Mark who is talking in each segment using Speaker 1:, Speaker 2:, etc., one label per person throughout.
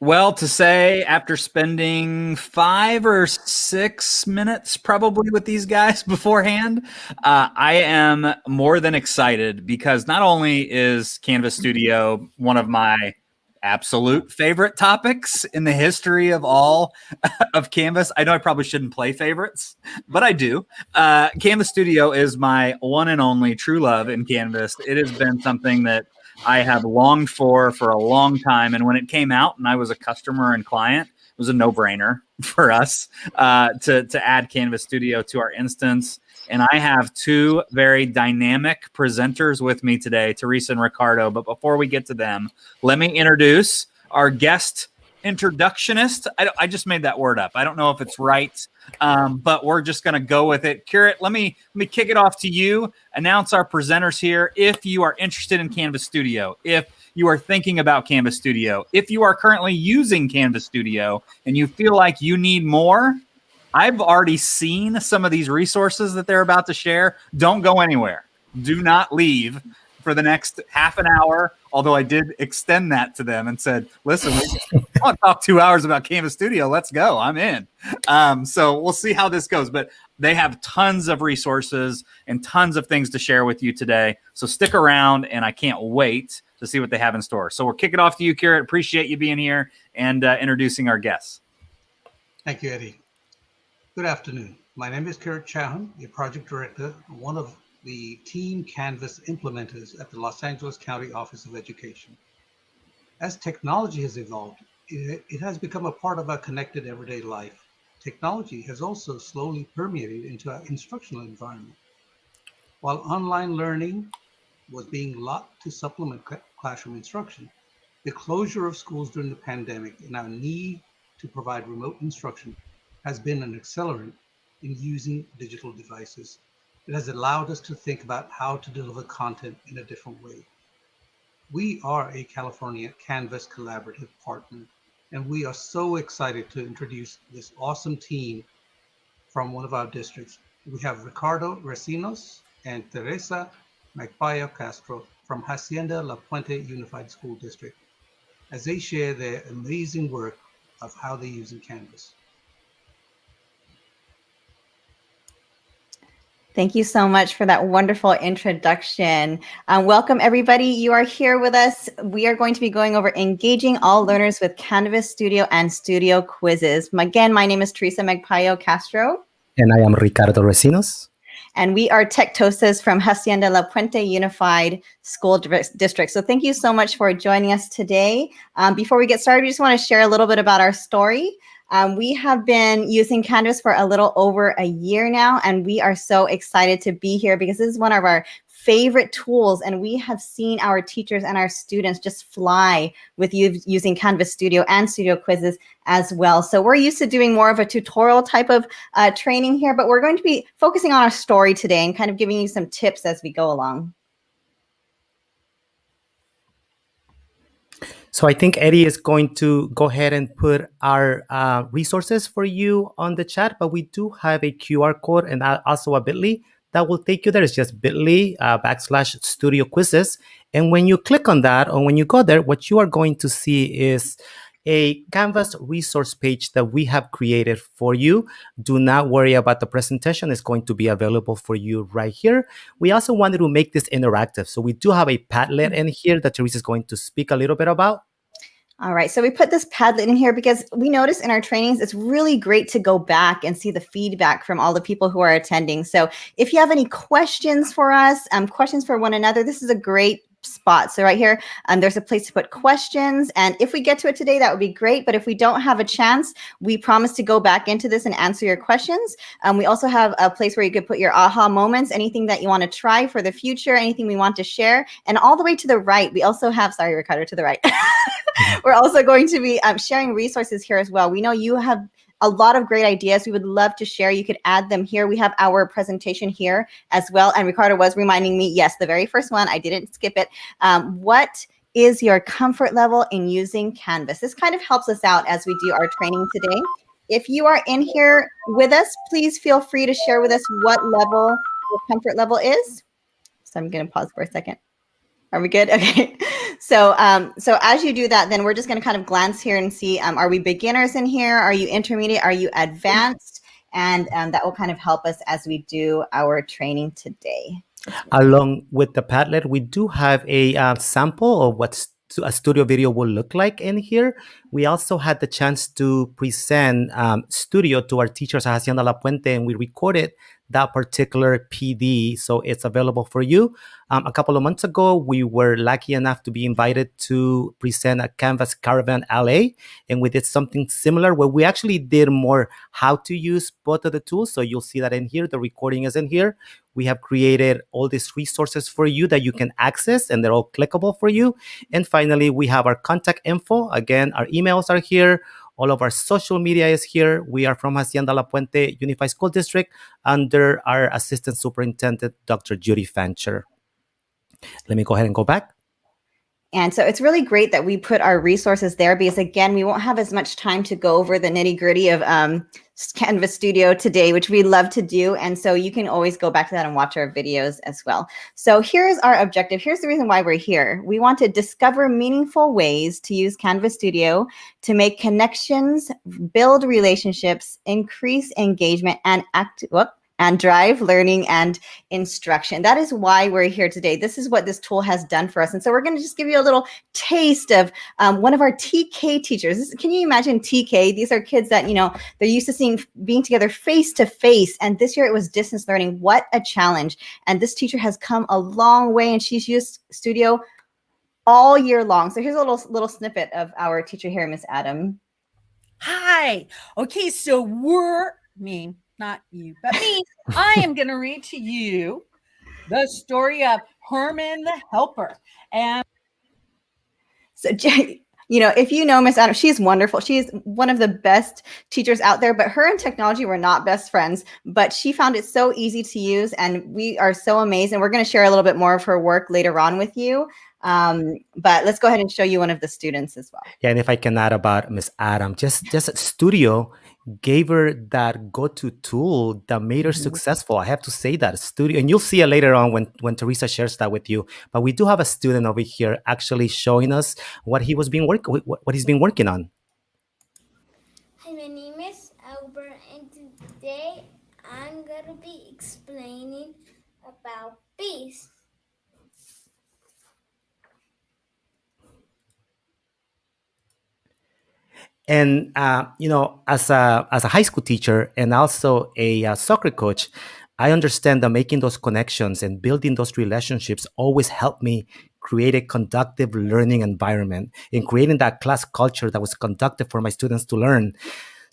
Speaker 1: Well, to say after spending 5 or 6 minutes probably with these guys beforehand, I am more than excited because not only is Canvas Studio one of my absolute favorite topics in the history of all of Canvas. I know I probably shouldn't play favorites, but I do. Canvas Studio is my one and only true love in Canvas. It has been something that I have longed for a long time. And when it came out and I was a customer and client, it was a no-brainer for us to add Canvas Studio to our instance. And I have two very dynamic presenters with me today, Teresa and Ricardo. But before we get to them, let me introduce our guest introductionist. I just made that word up. I don't know if it's right, but we're just going to go with it. Curate, let me kick it off to you. Announce our presenters here. If you are interested in Canvas Studio, if you are thinking about Canvas Studio, if you are currently using Canvas Studio and you feel like you need more, I've already seen some of these resources that they're about to share. Don't go anywhere. Do not leave for the next half an hour, although I did extend that to them and said, listen, I want to talk 2 hours about Canvas Studio. Let's go. I'm in. So we'll see how this goes. But they have tons of resources and tons of things to share with you today. So stick around, and I can't wait to see what they have in store. So we'll kick it off to you, Curate. Appreciate you being here and introducing our guests.
Speaker 2: Thank you, Eddie. Good afternoon. My name is Curate Chauhan, a project director, one of the Team Canvas implementers at the Los Angeles County Office of Education. As technology has evolved, it has become a part of our connected everyday life. Technology has also slowly permeated into our instructional environment. While online learning was being locked to supplement classroom instruction, the closure of schools during the pandemic and our need to provide remote instruction has been an accelerant in using digital devices. It has allowed us to think about how to deliver content in a different way. We are a California Canvas collaborative partner, and we are so excited to introduce this awesome team from one of our districts. We have Ricardo Recinos and Teresa Magpayo Castro from Hacienda La Puente Unified School District, as they share their amazing work of how they're using Canvas.
Speaker 3: Thank you so much for that wonderful introduction. Welcome, everybody. You are here with us. We are going to be going over engaging all learners with Canvas Studio and Studio quizzes. Again, my name is Teresa Magpayo Castro.
Speaker 4: And I am Ricardo Recinos.
Speaker 3: And we are Tech Tosas from Hacienda La Puente Unified School District. So thank you so much for joining us today. Before we get started, we just want to share a little bit about our story. We have been using Canvas for a little over a year now, and we are so excited to be here because this is one of our favorite tools, and we have seen our teachers and our students just fly with using Canvas Studio and Studio quizzes as well. So we're used to doing more of a tutorial type of training here, but we're going to be focusing on our story today and kind of giving you some tips as we go along.
Speaker 4: So I think Eddie is going to go ahead and put our resources for you on the chat, but we do have a QR code and also a bit.ly that will take you there. It's just bit.ly /studio quizzes. And when you click on that, or when you go there, what you are going to see is a Canvas resource page that we have created for you. Do not worry about the presentation. It's going to be available for you right here. We also wanted to make this interactive. So we do have a Padlet in here that Teresa is going to speak a little bit about.
Speaker 3: All right, so we put this Padlet in here because we notice in our trainings, it's really great to go back and see the feedback from all the people who are attending. So if you have any questions for us, questions for one another, this is a great spot. So right here, there's a place to put questions. And if we get to it today, that would be great. But if we don't have a chance, we promise to go back into this and answer your questions. We also have a place where you could put your aha moments, anything that you want to try for the future, anything we want to share. And all the way to the right, we also have, sorry, Ricardo, to the right. We're also going to be sharing resources here as well. We know you have a lot of great ideas we would love to share. You could add them here. We have our presentation here as well. And Ricardo was reminding me, yes, the very first one, I didn't skip it. What is your comfort level in using Canvas? This kind of helps us out as we do our training today. If you are in here with us, please feel free to share with us what level your comfort level is. So I'm going to pause for a second. Are we good? Okay. So, so as you do that, then we're just going to kind of glance here and see, are we beginners in here? Are you intermediate? Are you advanced? And that will kind of help us as we do our training today.
Speaker 4: Along with the Padlet, we do have a sample of what a studio video will look like in here. We also had the chance to present studio to our teachers at Hacienda La Puente, and we recorded that particular PD, so it's available for you. A couple of months ago, we were lucky enough to be invited to present a Canvas Caravan LA, and we did something similar where we actually did more how to use both of the tools. So you'll see that in here, the recording is in here. We have created all these resources for you that you can access, and they're all clickable for you. And finally, we have our contact info. Again, our emails are here. All of our social media is here. We are from Hacienda La Puente Unified School District under our Assistant Superintendent, Dr. Judy Fancher. Let me go ahead and go back.
Speaker 3: And so it's really great that we put our resources there because, again, we won't have as much time to go over the nitty gritty of Canvas Studio today, which we love to do. And so you can always go back to that and watch our videos as well. So here's our objective. Here's the reason why we're here. We want to discover meaningful ways to use Canvas Studio to make connections, build relationships, increase engagement, and drive learning and instruction. That is why we're here today. This is what this tool has done for us. And so we're going to just give you a little taste of one of our TK teachers. Can you imagine TK? These are kids that, you know, they're used to being together face to face. And this year it was distance learning. What a challenge. And this teacher has come a long way, and she's used Studio all year long. So here's a little snippet of our teacher here, Miss Adam.
Speaker 5: Hi. Okay, so not you, but me. I am going to read to you the story of Herman the Helper. And
Speaker 3: so, you know, if you know Miss Adam, she's wonderful. She's one of the best teachers out there, but her and technology were not best friends, but she found it so easy to use, and we are so amazed. And we're going to share a little bit more of her work later on with you. But let's go ahead and show you one of the students as well.
Speaker 4: Yeah, and if I can add about Miss Adam, just Studio gave her that go-to tool that made her successful. I have to say that Studio, and you'll see it later on when Teresa shares that with you. But we do have a student over here actually showing us what he's been working on.
Speaker 6: Hi, my name is Albert, and today I'm gonna be explaining about bees.
Speaker 4: And you know, as a high school teacher and also a soccer coach, I understand that making those connections and building those relationships always helped me create a conductive learning environment and creating that class culture that was conductive for my students to learn.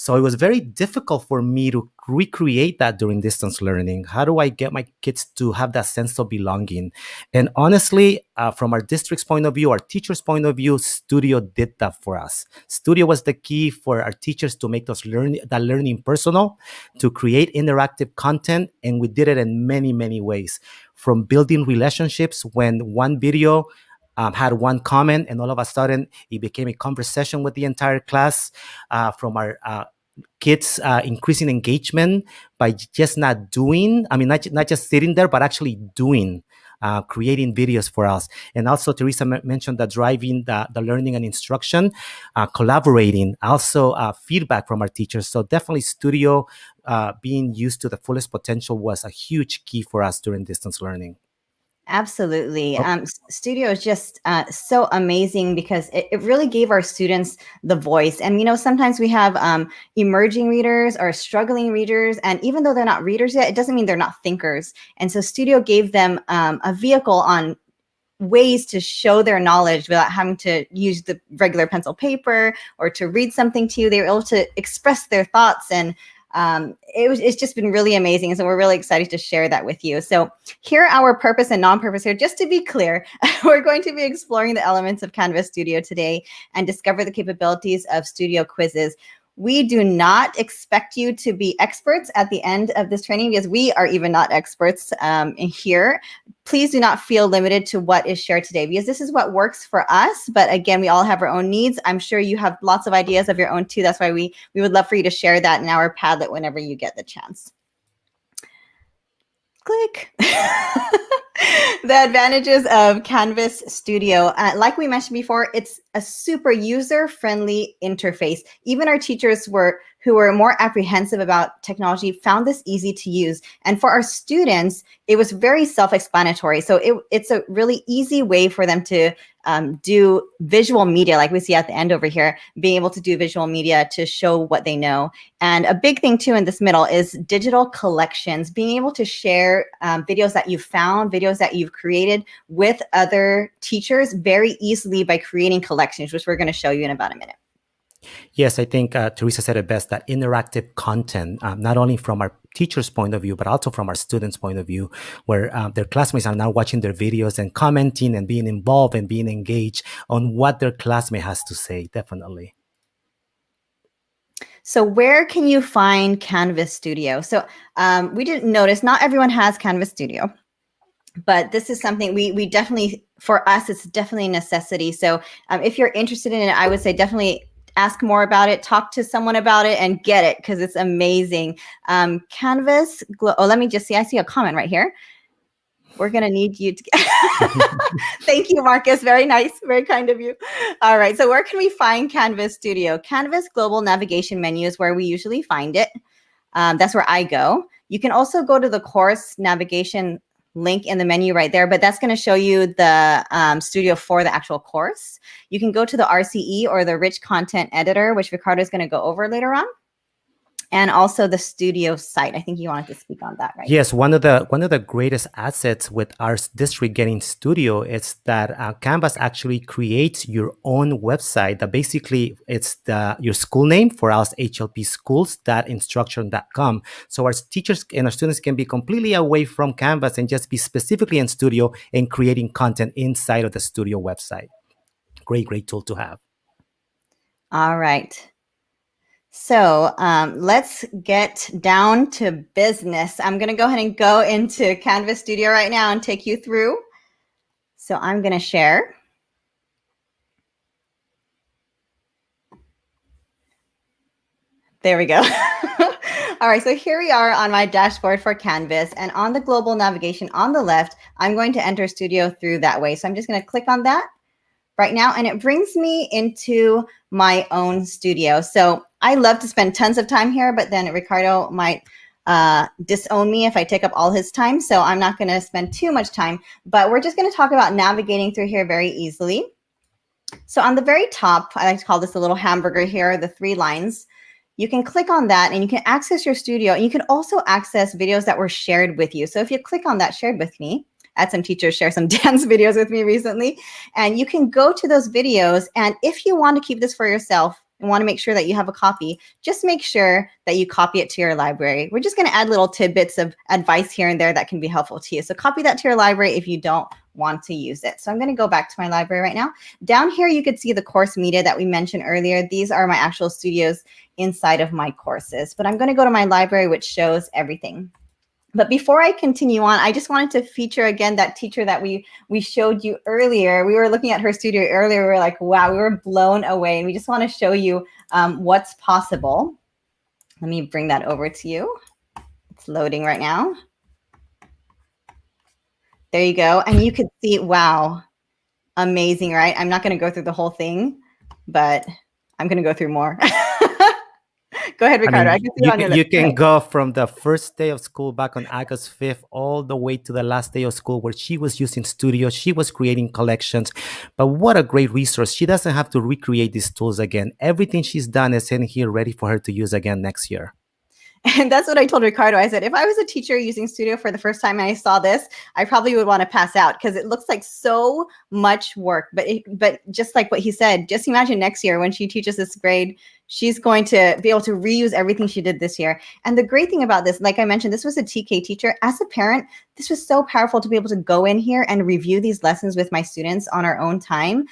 Speaker 4: So it was very difficult for me to recreate that during distance learning. How do I get my kids to have that sense of belonging? And honestly, from our district's point of view, our teachers' point of view, Studio did that for us. Studio was the key for our teachers to make that learning personal, to create interactive content, and we did it in many, many ways. From building relationships when one video had one comment, and all of a sudden it became a conversation with the entire class, from our kids increasing engagement by just not just sitting there, but actually doing, creating videos for us. And also Teresa mentioned that driving the learning and instruction, collaborating, also feedback from our teachers. So definitely Studio being used to the fullest potential was a huge key for us during distance learning.
Speaker 3: Absolutely. Studio is just so amazing because it really gave our students the voice. And, you know, sometimes we have emerging readers or struggling readers. And even though they're not readers yet, it doesn't mean they're not thinkers. And so Studio gave them a vehicle on ways to show their knowledge without having to use the regular pencil paper or to read something to you. They were able to express their thoughts, and it's just been really amazing. So we're really excited to share that with you. So here are our purpose and non-purpose here. Just to be clear, we're going to be exploring the elements of Canvas Studio today and discover the capabilities of Studio quizzes. We do not expect you to be experts at the end of this training because we are even not experts in here. Please do not feel limited to what is shared today because this is what works for us. But again, we all have our own needs. I'm sure you have lots of ideas of your own too. That's why we would love for you to share that in our Padlet whenever you get the chance. Click. The advantages of Canvas Studio, like we mentioned before, it's a super user-friendly interface. Even our teachers who were more apprehensive about technology found this easy to use. And for our students, it was very self-explanatory. So it's a really easy way for them to do visual media, like we see at the end over here, being able to do visual media to show what they know. And a big thing too in this middle is digital collections, being able to share videos that you've found, videos that you've created with other teachers very easily by creating collections, which we're going to show you in about a minute.
Speaker 4: Yes, I think Teresa said it best, that interactive content, not only from our teacher's point of view, but also from our students' point of view, where their classmates are now watching their videos and commenting and being involved and being engaged on what their classmate has to say, definitely.
Speaker 3: So where can you find Canvas Studio? So we didn't notice, not everyone has Canvas Studio, but this is something we definitely, for us, it's definitely a necessity. So if you're interested in it, I would say definitely ask more about it, talk to someone about it, and get it, because it's amazing. Canvas, oh, let me just see, I see a comment right here. We're going to need you to Thank you, Marcus. Very nice. Very kind of you. All right. So where can we find Canvas Studio? Canvas Global Navigation menu is where we usually find it. That's where I go. You can also go to the course navigation link in the menu right there, but that's going to show you the studio for the actual course. You can go to the RCE, or the rich content editor, which Ricardo is going to go over later on. And also the studio site. I think you wanted to speak on that, right?
Speaker 4: Yes, one of the greatest assets with our district getting studio is that Canvas actually creates your own website. That basically it's your school name, for us HLP schools, instruction.com. So our teachers and our students can be completely away from Canvas and just be specifically in studio and creating content inside of the studio website. Great tool to have.
Speaker 3: All right. So let's get down to business. I'm going to go ahead and go into Canvas Studio right now and take you through. So I'm going to share. There we go. All right, so here we are on my dashboard for Canvas, and on the global navigation on the left, I'm going to enter Studio through that way. So I'm just going to click on that right now, and it brings me into my own studio. So I love to spend tons of time here, but then Ricardo might disown me if I take up all his time. So I'm not going to spend too much time, but we're just going to talk about navigating through here very easily. So on the very top, I like to call this a little hamburger here, the 3 lines. You can click on that and you can access your studio, and you can also access videos that were shared with you. So if you click on that shared with me, I had some teachers share some dance videos with me recently, and you can go to those videos. And if you want to keep this for yourself and want to make sure that you have a copy, just make sure that you copy it to your library. We're just going to add little tidbits of advice here and there that can be helpful to you. So copy that to your library if you don't want to use it. So I'm going to go back to my library right now. Down here, you could see the course media that we mentioned earlier. These are my actual studios inside of my courses, but I'm going to go to my library, which shows everything. But before I continue on, I just wanted to feature again that teacher that we showed you earlier. We were looking at her studio earlier. We were like, wow, we were blown away. And we just want to show you what's possible. Let me bring that over to you. It's loading right now. There you go. And you could see, wow, amazing, right? I'm not going to go through the whole thing, but I'm going to go through more. Go ahead, Ricardo. I can see on your
Speaker 4: you can go from the first day of school back on August 5th all the way to the last day of school, where she was using Studio. She was creating collections. But what a great resource. She doesn't have to recreate these tools again. Everything she's done is in here ready for her to use again next year.
Speaker 3: And that's what I told Ricardo. I said, if I was a teacher using Studio for the first time and I saw this, I probably would want to pass out, because it looks like so much work. But just like what he said, just imagine next year when she teaches this grade, she's going to be able to reuse everything she did this year. And the great thing about this, like I mentioned, this was a TK teacher. As a parent, this was so powerful to be able to go in here and review these lessons with my students on our own time.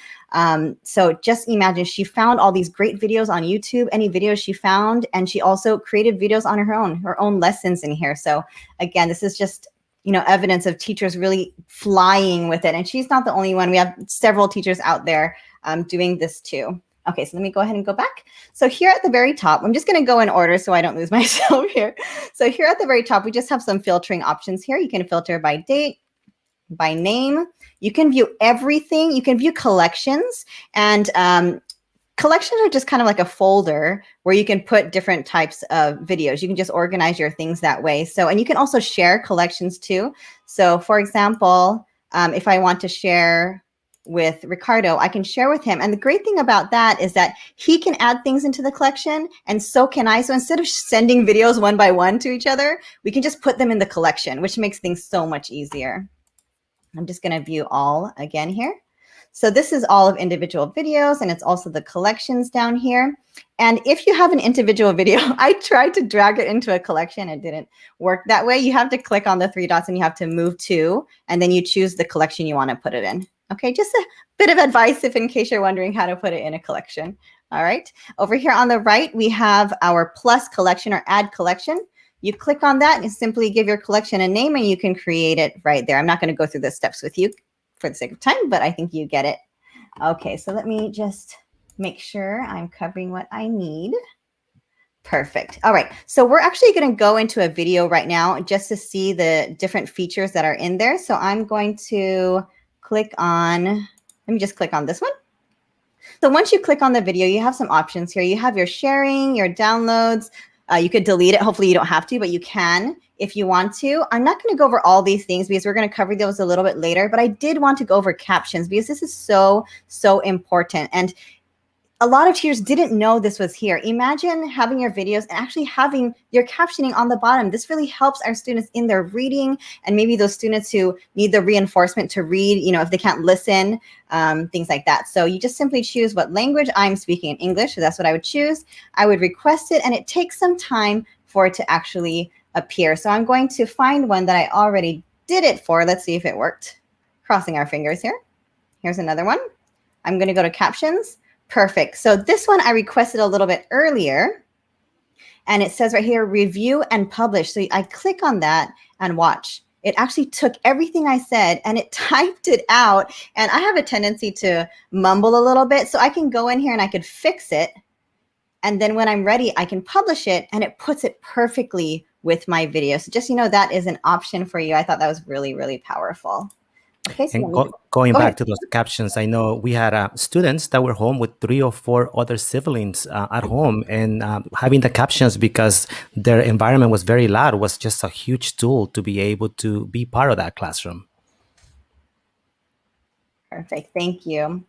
Speaker 3: So just imagine, she found all these great videos on YouTube, any videos she found, and she also created videos on her own lessons in here. So again, this is just, you know, evidence of teachers really flying with it. And she's not the only one. We have several teachers out there doing this too. Okay, so let me go ahead and go back. So here at the very top, I'm just going to go in order so I don't lose myself here. So here at the very top, we just have some filtering options here. You can filter by date, by name. You can view everything. You can view collections, and collections are just kind of like a folder where you can put different types of videos. You can just organize your things that way. So, and you can also share collections too. So for example, if I want to share with Ricardo, I can share with him. And the great thing about that is that he can add things into the collection, and so can I. So instead of sending videos one by one to each other, we can just put them in the collection, which makes things so much easier. I'm just going to view all again here. So this is all of individual videos, and it's also the collections down here. And if you have an individual video, I tried to drag it into a collection. It didn't work that way. You have to click on the three dots and you have to move to, and then you choose the collection you want to put it in. Okay, just a bit of advice if in case you're wondering how to put it in a collection. All right, over here on the right, we have our plus collection or add collection. You click on that and simply give your collection a name, and you can create it right there. I'm not going to go through the steps with you for the sake of time, but I think you get it. Okay, so let me just make sure I'm covering what I need. Perfect. All right, so we're actually going to go into a video right now just to see the different features that are in there. So I'm going to click on, let me just click on this one. So once you click on the video, you have some options here. You have your sharing, your downloads. You could delete it. Hopefully you don't have to, but you can if you want to. I'm not going to go over all these things because we're going to cover those a little bit later, but I did want to go over captions because this is so, so important. And a lot of teachers didn't know this was here. Imagine having your videos and actually having your captioning on the bottom. This really helps our students in their reading, and maybe those students who need the reinforcement to read, you know, if they can't listen, things like that. So you just simply choose what language. I'm speaking in English, so that's what I would choose. I would request it, and it takes some time for it to actually appear. So I'm going to find one that I already did it for. Let's see if it worked. Crossing our fingers here. Here's another one. I'm going to go to captions. Perfect. So this one I requested a little bit earlier, and it says right here, review and publish. So I click on that and watch. It actually took everything I said and it typed it out. And I have a tendency to mumble a little bit. So I can go in here and I could fix it. And then when I'm ready, I can publish it, and it puts it perfectly with my video. So just, you know, that is an option for you. I thought that was really, really powerful. Okay, so
Speaker 4: And going back to those captions, I know we had students that were home with 3 or 4 other siblings at home, and having the captions because their environment was very loud was just a huge tool to be able to be part of that classroom.
Speaker 3: Perfect. Thank you.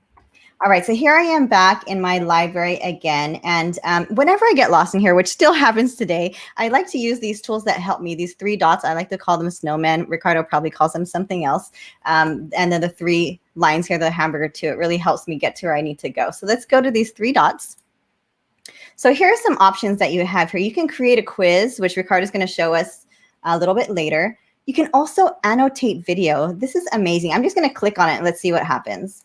Speaker 3: All right, so here I am back in my library again. And whenever I get lost in here, which still happens today, I like to use these tools that help me. These 3 dots, I like to call them snowmen. Ricardo probably calls them something else. And then the 3 lines here, the hamburger too, it really helps me get to where I need to go. So let's go to these 3 dots. So here are some options that you have here. You can create a quiz, which Ricardo is going to show us a little bit later. You can also annotate video. This is amazing. I'm just going to click on it and let's see what happens.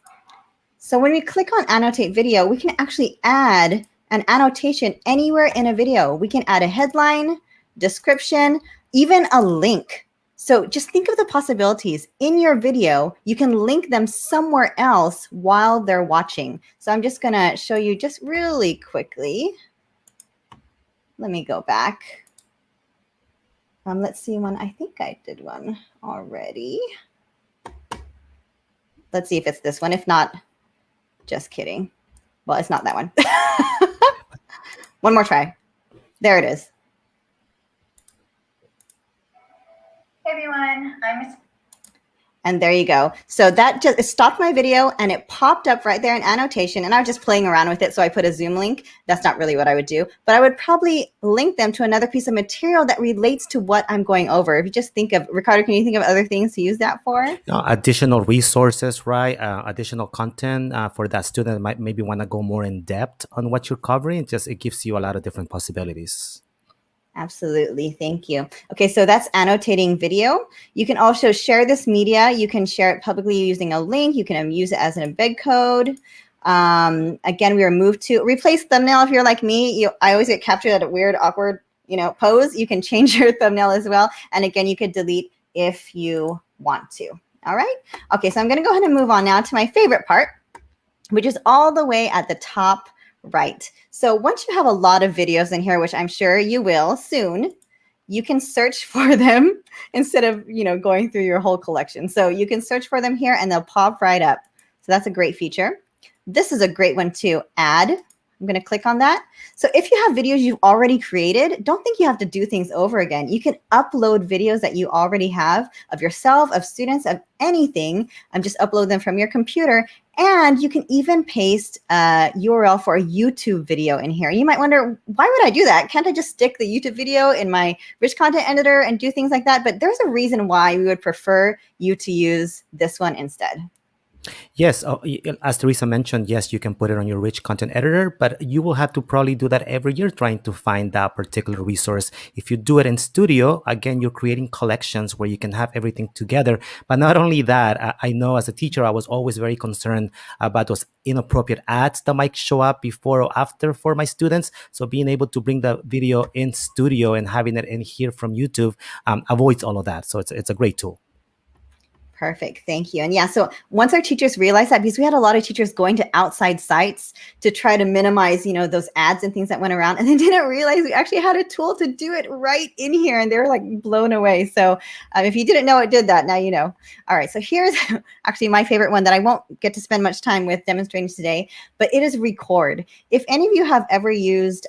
Speaker 3: So when we click on annotate video, we can actually add an annotation anywhere in a video. We can add a headline, description, even a link. So just think of the possibilities. In your video, you can link them somewhere else while they're watching. So I'm just going to show you just really quickly. Let me go back. Let's see one. I think I did one already. Let's see if it's this one. If not, just kidding. Well, it's not that one. One more try. There it is. Hey everyone, and there you go. So that just, it stopped my video and it popped up right there in annotation, and I was just playing around with it. So I put a Zoom link. That's not really what I would do, but I would probably link them to another piece of material that relates to what I'm going over. If you just think of, Ricardo, can you think of other things to use that for?
Speaker 4: Additional resources, right? Additional content for that student that might maybe want to go more in depth on what you're covering. It gives you a lot of different possibilities.
Speaker 3: Absolutely. Thank you. Okay, so that's annotating video. You can also share this media. You can share it publicly using a link. You can use it as an embed code. Again, we are moved to replace thumbnail. If you're like me, I always get captured at a weird, awkward, pose. You can change your thumbnail as well. And again, you could delete if you want to. All right. Okay, so I'm going to go ahead and move on now to my favorite part, which is all the way at the top right. So once you have a lot of videos in here, which I'm sure you will soon, you can search for them instead of, going through your whole collection. So you can search for them here and they'll pop right up. So that's a great feature. This is a great one too, add. I'm going to click on that. So if you have videos you've already created, don't think you have to do things over again. You can upload videos that you already have of yourself, of students, of anything, and just upload them from your computer. And you can even paste a URL for a YouTube video in here. You might wonder, why would I do that? Can't I just stick the YouTube video in my rich content editor and do things like that? But there's a reason why we would prefer you to use this one instead.
Speaker 4: Yes, as Teresa mentioned, yes, you can put it on your rich content editor, but you will have to probably do that every year trying to find that particular resource. If you do it in Studio, again, you're creating collections where you can have everything together. But not only that, I know as a teacher, I was always very concerned about those inappropriate ads that might show up before or after for my students. So being able to bring the video in Studio and having it in here from YouTube avoids all of that. So it's a great tool.
Speaker 3: Perfect. Thank you. And yeah, so once our teachers realized that, because we had a lot of teachers going to outside sites to try to minimize, those ads and things that went around, and they didn't realize we actually had a tool to do it right in here, and they were like blown away. So if you didn't know it did that, now you know. All right. So here's actually my favorite one that I won't get to spend much time with demonstrating today, but it is record. If any of you have ever used,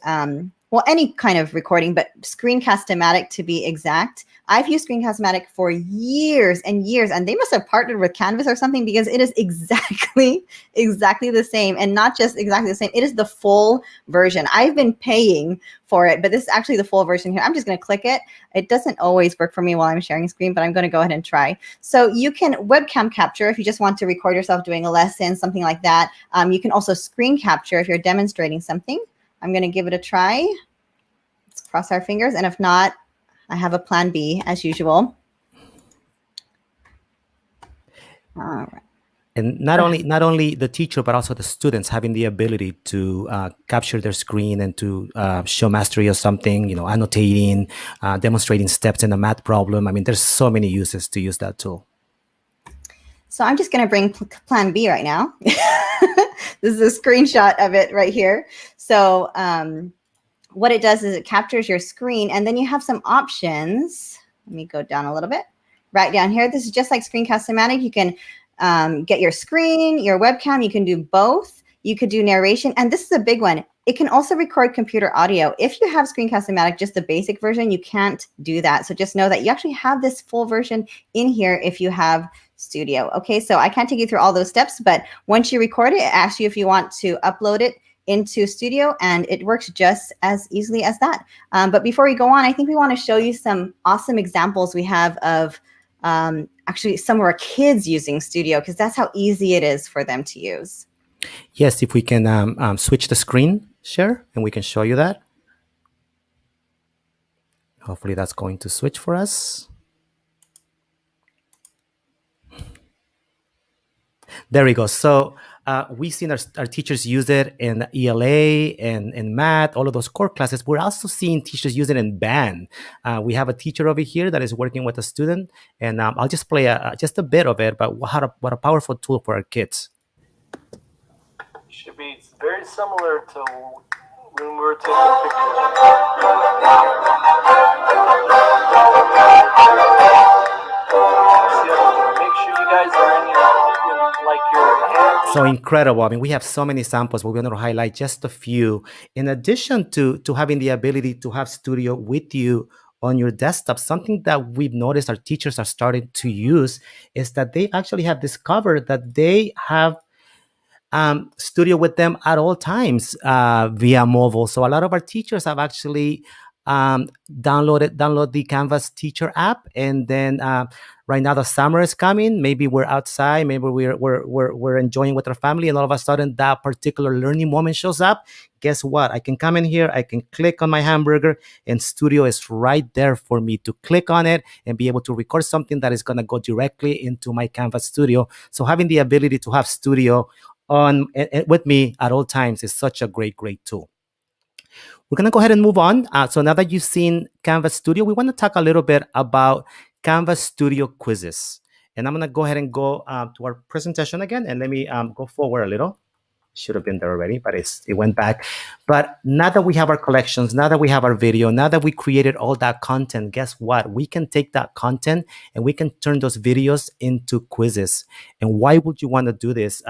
Speaker 3: any kind of recording, but Screencast-O-Matic to be exact. I've used Screencast-O-Matic for years and years, and they must have partnered with Canvas or something, because it is exactly the same, and not just exactly the same. It is the full version. I've been paying for it, but this is actually the full version here. I'm just going to click it. It doesn't always work for me while I'm sharing screen, but I'm going to go ahead and try. So you can webcam capture if you just want to record yourself doing a lesson, something like that. You can also screen capture if you're demonstrating something. I'm going to give it a try. Let's cross our fingers. And if not, I have a plan B as usual. All right.
Speaker 4: And not only the teacher, but also the students having the ability to capture their screen and to show mastery of something, annotating, demonstrating steps in a math problem. I mean, there's so many uses to use that tool.
Speaker 3: So I'm just going to bring plan B right now. This is a screenshot of it right here. So what it does is it captures your screen, and then you have some options. Let me go down a little bit. Right down here, this is just like Screencast-O-Matic. You can get your screen, your webcam. You can do both. You could do narration. And this is a big one. It can also record computer audio. If you have Screencast-O-Matic, just the basic version, you can't do that. So just know that you actually have this full version in here if you have Studio. Okay, so I can't take you through all those steps, but once you record it, it asks you if you want to upload it into Studio, and it works just as easily as that. But before we go on, I think we want to show you some awesome examples we have of actually some of our kids using Studio, because that's how easy it is for them to use.
Speaker 4: Yes, if we can switch the screen share, and we can show you that. Hopefully that's going to switch for us. There we go. So we've seen our teachers use it in ELA and in math, all of those core classes. We're also seeing teachers use it in band. We have a teacher over here that is working with a student, and I'll just play just a bit of it, but what a powerful tool for our kids.
Speaker 7: Should be very similar to when we were taking pictures. Make sure you guys are in your hands.
Speaker 4: So incredible. I mean, we have so many samples, but we're going to highlight just a few. In addition to having the ability to have Studio with you on your desktop, something that we've noticed our teachers are starting to use is that they actually have discovered that they have Studio with them at all times via mobile. So a lot of our teachers have actually download the Canvas teacher app, and then right now the summer is coming. Maybe we're outside, maybe we're enjoying with our family, and all of a sudden that particular learning moment shows up. Guess what? I can come in here, I can click on my hamburger, and Studio is right there for me to click on it and be able to record something that is going to go directly into my Canvas Studio. So having the ability to have Studio on with me at all times is such a great tool. We're going to go ahead and move on. So now that you've seen Canvas Studio, we want to talk a little bit about Canvas Studio quizzes. And I'm going to go ahead and go to our presentation again, and let me go forward a little. Should have been there already, but it went back. But now that we have our collections, now that we have our video, now that we created all that content, guess what? We can take that content and we can turn those videos into quizzes. And why would you want to do this?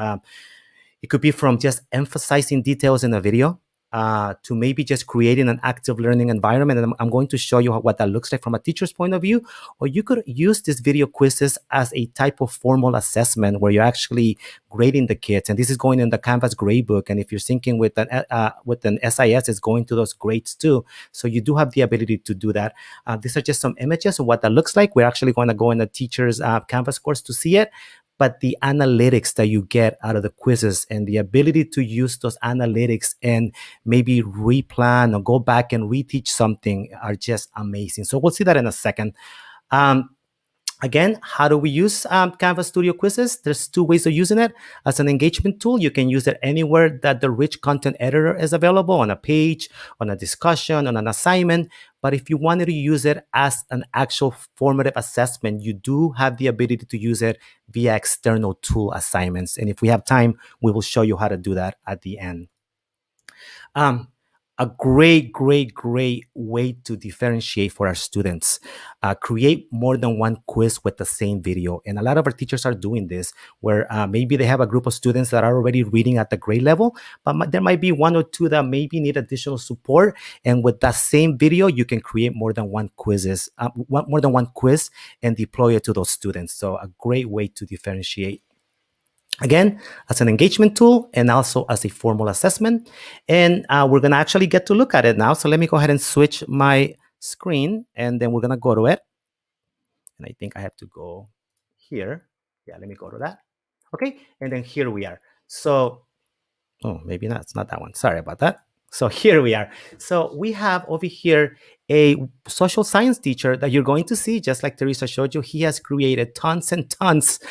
Speaker 4: It could be from just emphasizing details in a video to maybe just creating an active learning environment. And I'm going to show you what that looks like from a teacher's point of view. Or you could use these video quizzes as a type of formal assessment where you're actually grading the kids. And this is going in the Canvas gradebook. And if you're syncing with an SIS, it's going to those grades too. So you do have the ability to do that. These are just some images of what that looks like. We're actually going to go in the teacher's Canvas course to see it. But the analytics that you get out of the quizzes and the ability to use those analytics and maybe replan or go back and reteach something are just amazing. So we'll see that in a second. Again, how do we use Canvas Studio Quizzes? There's two ways of using it. As an engagement tool, you can use it anywhere that the rich content editor is available, on a page, on a discussion, on an assignment. But if you wanted to use it as an actual formative assessment, you do have the ability to use it via external tool assignments. And if we have time, we will show you how to do that at the end. A great way to differentiate for our students. Create more than one quiz with the same video. And a lot of our teachers are doing this, where maybe they have a group of students that are already reading at the grade level, but there might be one or two that maybe need additional support. And with that same video, you can create more than one quiz and deploy it to those students. So a great way to differentiate. Again, as an engagement tool and also as a formal assessment. And we're going to actually get to look at it now. So let me go ahead and switch my screen and then we're going to go to it. And I think I have to go here. Yeah, let me go to that. Okay, and then here we are. So, oh, maybe not. It's not that one. Sorry about that. So here we are. So we have over here a social science teacher that you're going to see, just like Teresa showed you. He has created tons and tons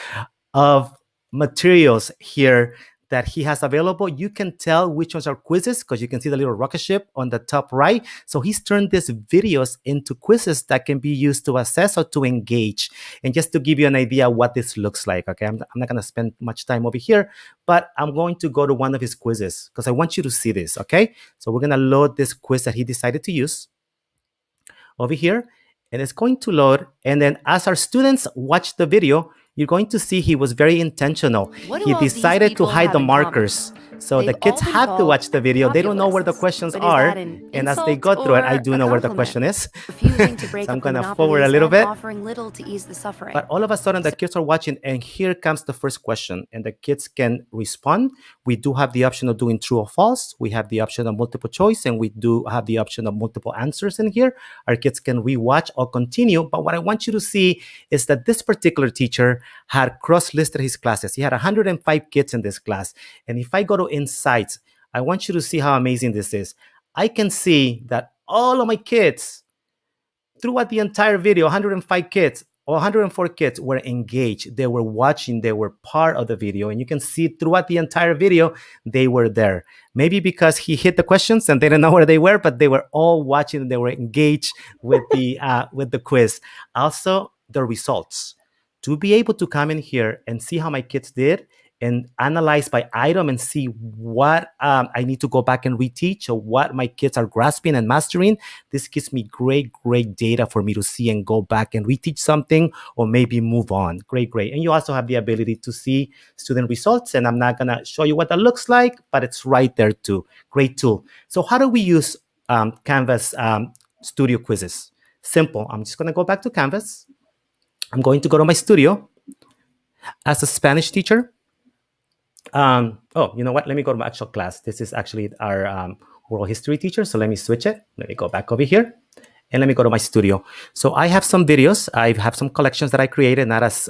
Speaker 4: of materials here that he has available. You can tell which ones are quizzes because you can see the little rocket ship on the top right. So he's turned these videos into quizzes that can be used to assess or to engage. And just to give you an idea what this looks like, okay, I'm not going to spend much time over here, but I'm going to go to one of his quizzes because I want you to see this, okay? So we're going to load this quiz that he decided to use over here, and it's going to load. And then as our students watch the video, you're going to see he was very intentional. He decided to hide the markers. So the kids have to watch the video. They don't know where the questions are. And as they go through it, I do know where the question is. So I'm going to forward a little bit. But all of a sudden, the kids are watching, and here comes the first question. And the kids can respond. We do have the option of doing true or false. We have the option of multiple choice, and we do have the option of multiple answers in here. Our kids can rewatch or continue. But what I want you to see is that this particular teacher had cross-listed his classes. He had 105 kids in this class. And if I go to Insights, I want you to see how amazing this is. I can see that all of my kids, throughout the entire video, 105 kids or 104 kids were engaged. They were watching, they were part of the video. And you can see throughout the entire video, they were there. Maybe because he hit the questions and they didn't know where they were, but they were all watching, they were engaged with the quiz. Also, the results. To be able to come in here and see how my kids did and analyze by item and see what I need to go back and reteach or what my kids are grasping and mastering, this gives me great data for me to see and go back and reteach something or maybe move on. Great. And you also have the ability to see student results, and I'm not going to show you what that looks like, but it's right there too. Great tool. So how do we use Canvas Studio Quizzes? Simple. I'm just going to go back to Canvas. I'm going to go to my studio. As a Spanish teacher, you know what? Let me go to my actual class. This is actually our world history teacher. So let me switch it. Let me go back over here. And let me go to my studio. So I have some videos. I have some collections that I created, not as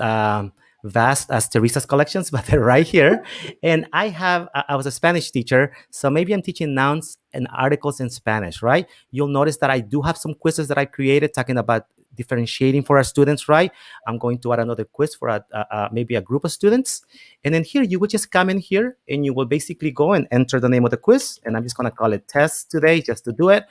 Speaker 4: vast as Teresa's collections, but they're right here. And I was a Spanish teacher. So maybe I'm teaching nouns and articles in Spanish, right? You'll notice that I do have some quizzes that I created talking about differentiating for our students, right? I'm going to add another quiz for maybe a group of students. And then here, you will just come in here and you will basically go and enter the name of the quiz. And I'm just going to call it test today just to do it.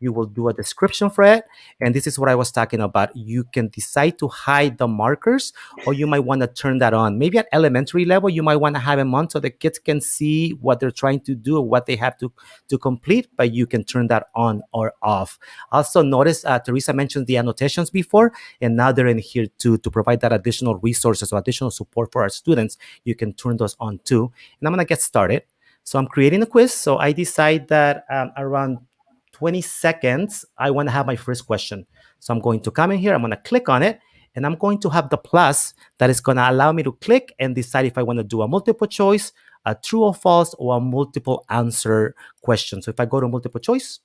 Speaker 4: You will do a description for it. And this is what I was talking about. You can decide to hide the markers, or you might want to turn that on. Maybe at elementary level, you might want to have them on so the kids can see what they're trying to do, or what they have to complete, but you can turn that on or off. Also notice Teresa mentioned the annotations before, and now they're in here too, to provide that additional resources or additional support for our students. You can turn those on too. And I'm going to get started. So I'm creating a quiz. So I decide that around 20 seconds, I want to have my first question. So I'm going to come in here, I'm going to click on it, and I'm going to have the plus that is going to allow me to click and decide if I want to do a multiple choice, a true or false, or a multiple answer question. So if I go to multiple choice,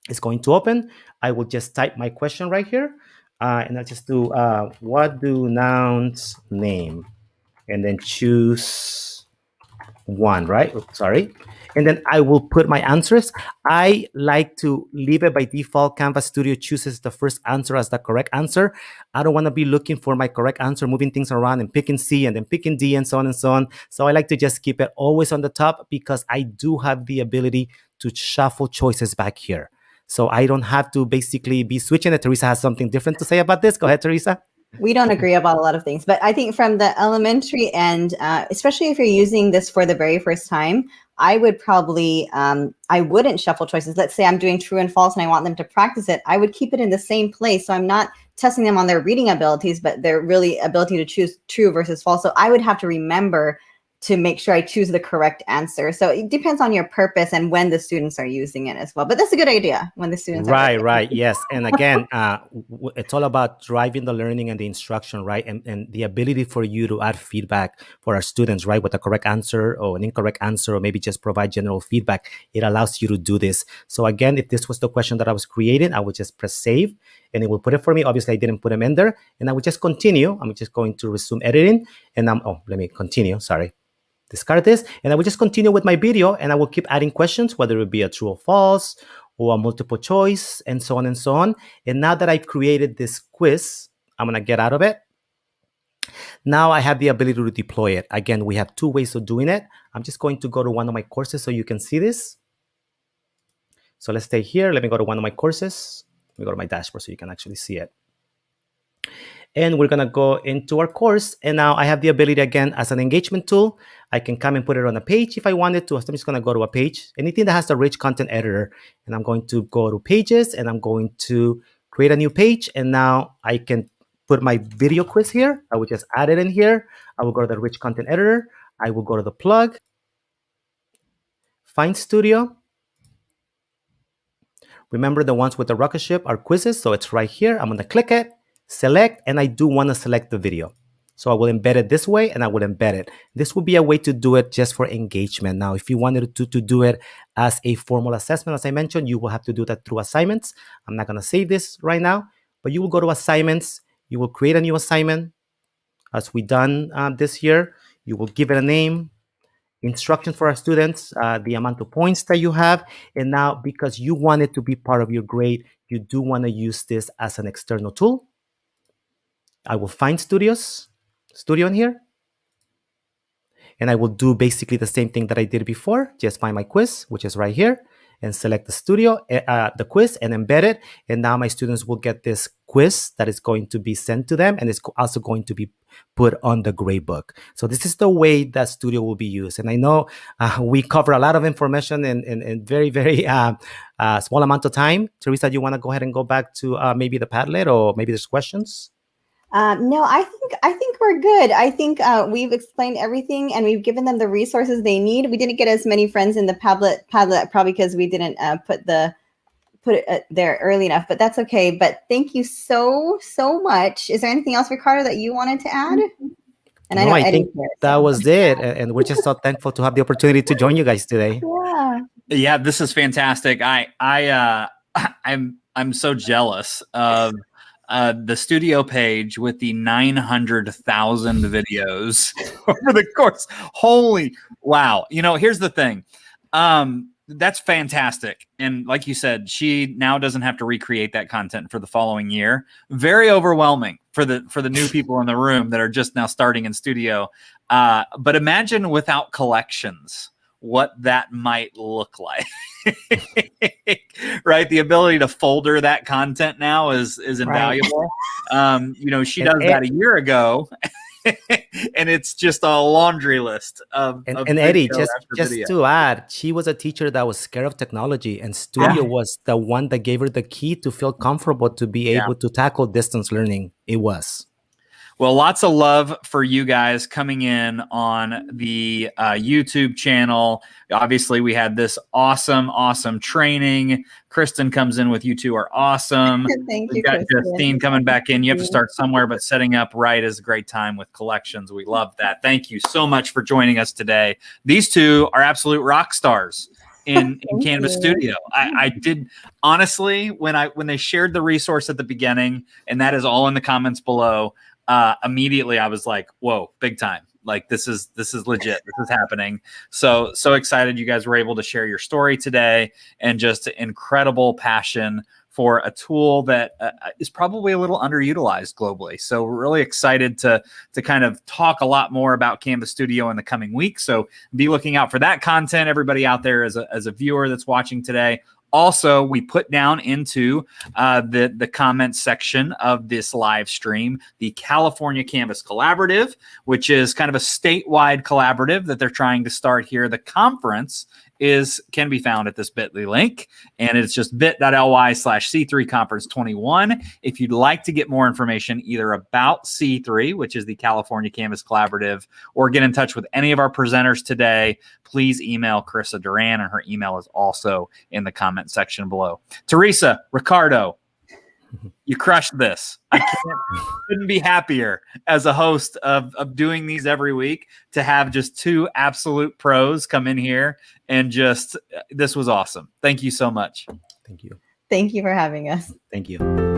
Speaker 4: it's going to open. I will just type my question right here, and I'll just do, what do nouns name? And then choose one, right? Oops, sorry. And then I will put my answers. I like to leave it by default. Canvas Studio chooses the first answer as the correct answer. I don't want to be looking for my correct answer, moving things around and picking C and then picking D and so on and so on. So I like to just keep it always on the top, because I do have the ability to shuffle choices back here. So I don't have to basically be switching it. Teresa has something different to say about this. Go ahead, Teresa.
Speaker 3: We don't agree about a lot of things, but I think from the elementary end, especially if you're using this for the very first time, I would probably, I wouldn't shuffle choices. Let's say I'm doing true and false and I want them to practice it. I would keep it in the same place. So I'm not testing them on their reading abilities, but their really ability to choose true versus false. So I would have to remember to make sure I choose the correct answer. So it depends on your purpose and when the students are using it as well. But that's a good idea when the students are
Speaker 4: Right, yes. And again, it's all about driving the learning and the instruction, right? And the ability for you to add feedback for our students, right? With a correct answer or an incorrect answer, or maybe just provide general feedback. It allows you to do this. So again, if this was the question that I was creating, I would just press save and it will put it for me. Obviously, I didn't put them in there, and I would just continue. I'm just going to resume editing, and let me continue. Sorry. Discard this, and I will just continue with my video, and I will keep adding questions, whether it be a true or false or a multiple choice, and so on and so on. And now that I've created this quiz, I'm gonna get out of it. Now I have the ability to deploy it. Again, we have two ways of doing it. I'm just going to go to one of my courses so you can see this. So let's stay here. Let me go to one of my courses. Let me go to my dashboard so you can actually see it. And we're going to go into our course. And now I have the ability, again, as an engagement tool, I can come and put it on a page if I wanted to. So I'm just going to go to a page, anything that has a rich content editor. And I'm going to go to pages, and I'm going to create a new page. And now I can put my video quiz here. I will just add it in here. I will go to the rich content editor. I will go to the plug, find studio. Remember, the ones with the rocket ship are quizzes. So it's right here. I'm going to click it, select, and I do want to select the video. So I will embed it this way, and I will embed it. This would be a way to do it just for engagement. Now, if you wanted to do it as a formal assessment, as I mentioned, you will have to do that through assignments. I'm not going to save this right now, but you will go to assignments. You will create a new assignment as we done this year. You will give it a name, instructions for our students, the amount of points that you have. And now, because you want it to be part of your grade, you do want to use this as an external tool. I will find studio in here. And I will do basically the same thing that I did before. Just find my quiz, which is right here, and select the studio, the quiz, and embed it. And now my students will get this quiz that is going to be sent to them, and it's also going to be put on the grade book. So this is the way that studio will be used. And I know we cover a lot of information in very, very small amount of time. Teresa, do you want to go ahead and go back to maybe the Padlet, or maybe there's questions?
Speaker 3: No, I think we're good. I think we've explained everything, and we've given them the resources they need. We didn't get as many friends in the Padlet probably because we didn't put it there early enough, but that's okay. But thank you so much. Is there anything else, Ricardo, that you wanted to add? And
Speaker 4: no, I think that was it, and we're just so thankful to have the opportunity to join you guys today.
Speaker 1: Yeah, this is fantastic. I'm so jealous of the studio page with the 900,000 videos over the course. Holy wow. You know, here's the thing. That's fantastic. And like you said, she now doesn't have to recreate that content for the following year. Very overwhelming for the new people in the room that are just now starting in studio. But imagine without collections, what that might look like. Right? The ability to folder that content now is invaluable. She does that a year ago. And it's just a laundry list of
Speaker 4: Eddie,
Speaker 1: video
Speaker 4: just
Speaker 1: video.
Speaker 4: to add, she was a teacher that was scared of technology, and Studio was the one that gave her the key to feel comfortable to be able to tackle distance learning. It was.
Speaker 1: Well, lots of love for you guys coming in on the YouTube channel. Obviously, we had this awesome training. Kristen comes in with you two are awesome.
Speaker 3: Thank
Speaker 1: We've
Speaker 3: you,
Speaker 1: got
Speaker 3: Kristen.
Speaker 1: Justine coming back in. You have to start somewhere, but setting up right is a great time with collections. We love that. Thank you so much for joining us today. These two are absolute rock stars in Canvas Studio. I did honestly when they shared the resource at the beginning, and that is all in the comments below. Immediately I was like, whoa, big time. Like this is legit. This is happening. So excited you guys were able to share your story today, and just incredible passion for a tool that is probably a little underutilized globally. So we're really excited to kind of talk a lot more about Canvas Studio in the coming weeks. So be looking out for that content. Everybody out there as a viewer that's watching today. Also, we put down into the comments section of this live stream the California Canvas Collaborative, which is kind of a statewide collaborative that they're trying to start here. The conference can be found at this bit.ly link, and it's just bit.ly/C3 Conference 21. If you'd like to get more information either about C3, which is the California Canvas Collaborative, or get in touch with any of our presenters today, please email Carissa Duran, and her email is also in the comment section below. Teresa, Ricardo, you crushed this. I couldn't be happier as a host of doing these every week, to have just two absolute pros come in here, and this was awesome. Thank you so much.
Speaker 4: Thank you.
Speaker 3: Thank you for having us.
Speaker 4: Thank you.